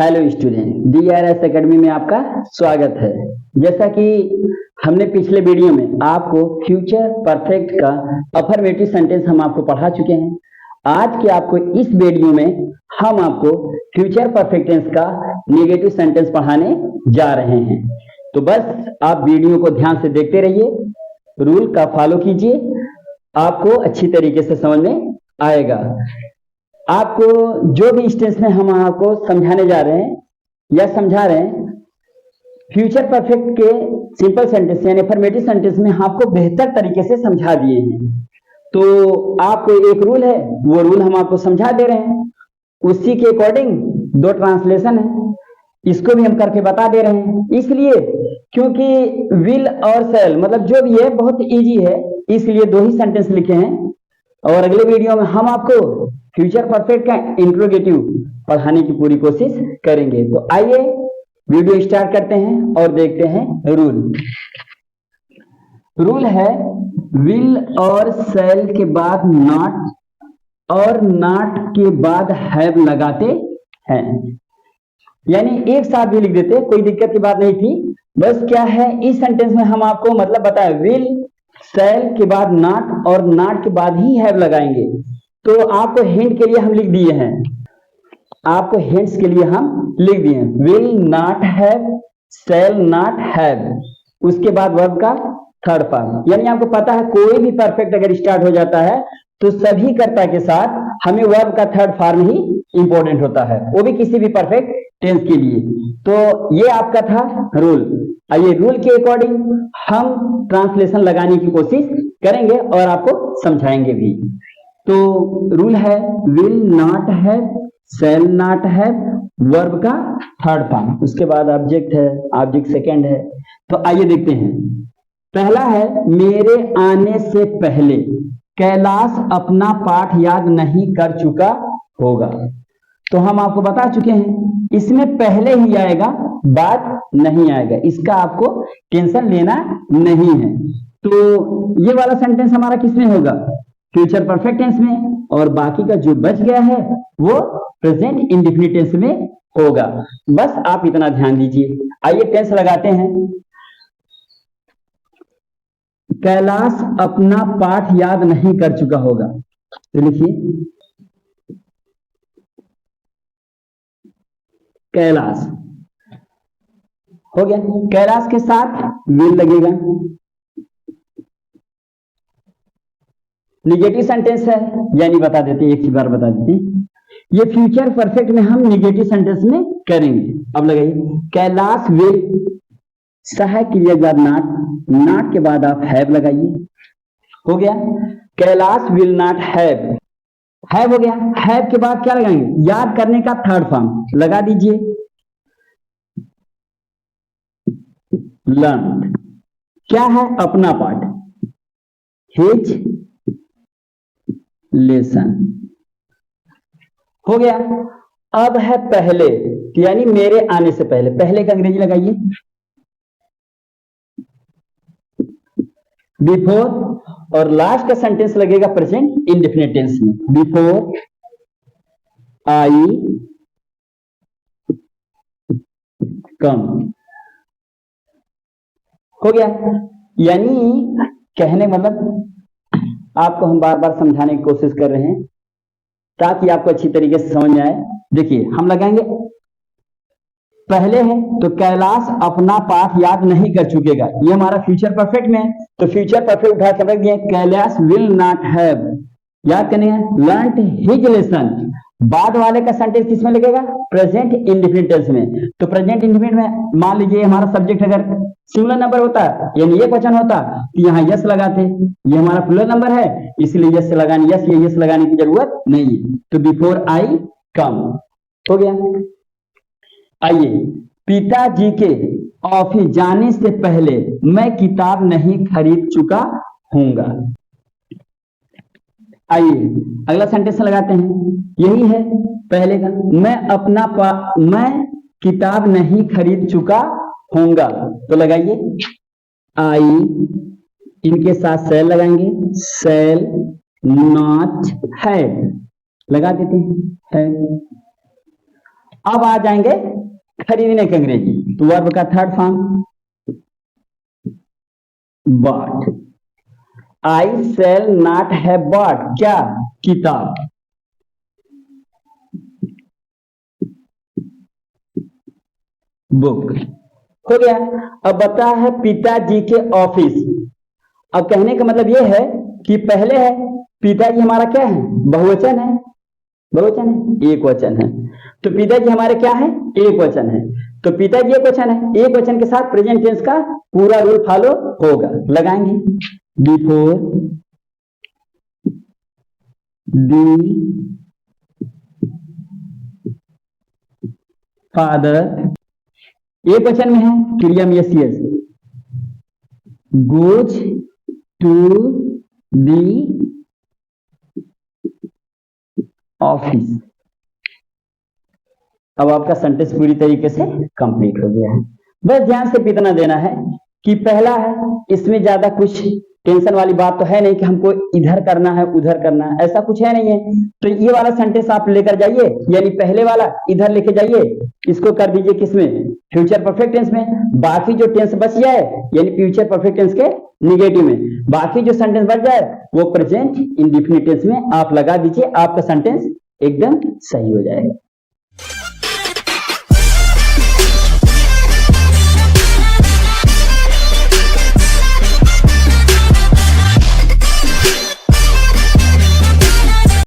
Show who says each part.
Speaker 1: Hello student, DRS academy में आपका स्वागत है। जैसा कि हमने पिछले वीडियो में आपको फ्यूचर परफेक्ट का अफर्मेटिव सेंटेंस हम आपको पढ़ा चुके हैं। आज के आपको इस वीडियो में हम आपको फ्यूचर परफेक्ट टेंस का नेगेटिव सेंटेंस पढ़ाने जा रहे हैं। तो बस आप वीडियो को ध्यान से देखते रहिए, रूल का फॉलो कीजिए, आपको अच्छी तरीके से समझ में आएगा। आपको जो भी स्टेंस में हम आपको समझाने जा रहे हैं या समझा रहे हैं, फ्यूचर परफेक्ट के सिंपल सेंटेंस यानी अफर्मेटिव सेंटेंस में आपको बेहतर तरीके से समझा दिए हैं। तो आपको एक रूल है, वो रूल हम आपको समझा दे रहे हैं, उसी के अकॉर्डिंग दो ट्रांसलेशन है, इसको भी हम करके बता दे रहे हैं। इसलिए क्योंकि विल और सेल मतलब जो भी है बहुत इजी है, इसलिए दो ही सेंटेंस लिखे हैं। और अगले वीडियो में हम आपको फ्यूचर परफेक्ट का इंट्रोगेटिव पढ़ाने की पूरी कोशिश करेंगे। तो आइए वीडियो स्टार्ट करते हैं और देखते हैं रूल। रूल है विल और सेल के बाद नॉट और नॉट के बाद हैव लगाते हैं, यानी एक साथ भी लिख देते, कोई दिक्कत की बात नहीं थी। बस क्या है, इस सेंटेंस में हम आपको मतलब बताया विल सेल के बाद नॉट और नॉट के बाद ही हैव लगाएंगे। तो आपको हिंट के लिए हम लिख दिए हैं, आपको हिंट्स के लिए हम लिख दिए हैं will not have, shall not have, उसके बाद वर्ब का थर्ड फॉर्म। यानी आपको पता है कोई भी परफेक्ट अगर स्टार्ट हो जाता है तो सभी कर्ता के साथ हमें वर्ब का थर्ड फॉर्म ही इंपॉर्टेंट होता है, वो भी किसी भी परफेक्ट टेंस के लिए। तो ये आपका था रूल। आइए रूल के अकॉर्डिंग हम ट्रांसलेशन लगाने की कोशिश करेंगे और आपको समझाएंगे भी। तो रूल है will not have, shall not have, verb का थर्ड फॉर्म, उसके बाद ऑब्जेक्ट है, ऑब्जेक्ट सेकंड है। तो आइए देखते हैं। पहला है मेरे आने से पहले कैलाश अपना पाठ याद नहीं कर चुका होगा। तो हम आपको बता चुके हैं इसमें पहले ही आएगा, बाद नहीं आएगा, इसका आपको टेंशन लेना नहीं है। तो ये वाला सेंटेंस हमारा किसमें होगा, फ्यूचर परफेक्ट टेंस में, और बाकी का जो बच गया है वो प्रेजेंट इंडेफिनिट टेंस में होगा। बस आप इतना ध्यान दीजिए। आइए टेंस लगाते हैं। कैलाश अपना पाठ याद नहीं कर चुका होगा, तो लिखिए कैलाश हो गया, कैलाश के साथ विल लगेगा। निगेटिव सेंटेंस है, यानी बता देते हैं, एक ही बार बता देते हैं, ये फ्यूचर परफेक्ट में हम निगेटिव सेंटेंस में करेंगे। अब लगाइए कैलाश विल, सहायक क्रिया के बाद नॉट, नॉट के बाद आप हैव लगाइए, हो गया Kailash will not have, have हो गया। हैव के बाद क्या लगाएंगे, याद करने का थर्ड फॉर्म लगा दीजिए, लर्न, क्या है अपना पाठ, हिज लेसन, हो गया। अब है पहले, यानी मेरे आने से पहले, पहले का अंग्रेजी लगाइए बिफोर, और लास्ट का सेंटेंस लगेगा प्रेजेंट इंडेफिनिट टेंस में, बिफोर आई कम, हो गया। यानी कहने मतलब आपको हम बार बार समझाने की कोशिश कर रहे हैं ताकि आपको अच्छी तरीके से समझ में आए। देखिए हम लगाएंगे पहले है तो कैलाश अपना पाठ याद नहीं कर चुकेगा, ये हमारा फ्यूचर परफेक्ट में है, तो फ्यूचर परफेक्ट उठा के रख दिए, कैलाश विल नॉट हैव, याद करने हैं, लर्नड हिज लेसन। बाद वाले का सेंटेंस किसमें लगेगा, प्रेजेंट इंडेफिनिट टेंस में। तो प्रेजेंट इंडेफिनिट में मान लीजिए हमारा सब्जेक्ट अगर सिंगुलर नंबर होता यानी एक वचन होता तो यहाँ यस लगाते, ये हमारा प्लूरल नंबर है इसलिए यस लगाने, यस या यस लगाने की जरूरत नहीं है। तो बिफोर आई कम, हो गया। आइए पिताजी के ऑफिस जाने से पहले मैं किताब नहीं खरीद चुका हूंगा। आइए अगला सेंटेंस लगाते हैं, यही है पहले का, मैं किताब नहीं खरीद चुका होऊंगा, तो लगाइए आई, इनके साथ सेल लगाएंगे, सेल नॉट हैड लगा देते हैं, अब आ जाएंगे खरीदने के अंग्रेजी, तो वर्ब का third form bought. I shall not have bought, क्या? किताब। बुक हो गया। अब बता है पिताजी के ऑफिस। अब कहने का मतलब यह है कि पहले है पिताजी हमारा क्या है? बहुवचन है, बहुवचन है, एक वचन है। तो पिताजी हमारे क्या है? एक वचन है। तो पिताजी एक वचन है, एक वचन के साथ प्रेजेंट टेंस का पूरा रूल फॉलो होगा। लगाएंगे बिफोर दी फादर, एक वचन में है, क्रिया में yes yes, goes to the office. अब आपका सेंटेंस पूरी तरीके से कंप्लीट हो गया है। बस ध्यान से इतना देना है कि पहला है, इसमें ज्यादा कुछ टेंशन वाली बात तो है नहीं कि हमको इधर करना है उधर करना है, ऐसा कुछ है नहीं है। तो ये वाला सेंटेंस आप लेकर जाइए, यानी पहले वाला इधर लेके जाइए, इसको कर दीजिए किसमें? फ्यूचर परफेक्ट टेंस में। बाकी जो टेंस बच जाए यानी फ्यूचर परफेक्ट टेंस के निगेटिव में, बाकी जो सेंटेंस बच जाए वो प्रेजेंट इंडेफिनिट टेंस में आप लगा दीजिए, आपका सेंटेंस एकदम सही हो जाएगा।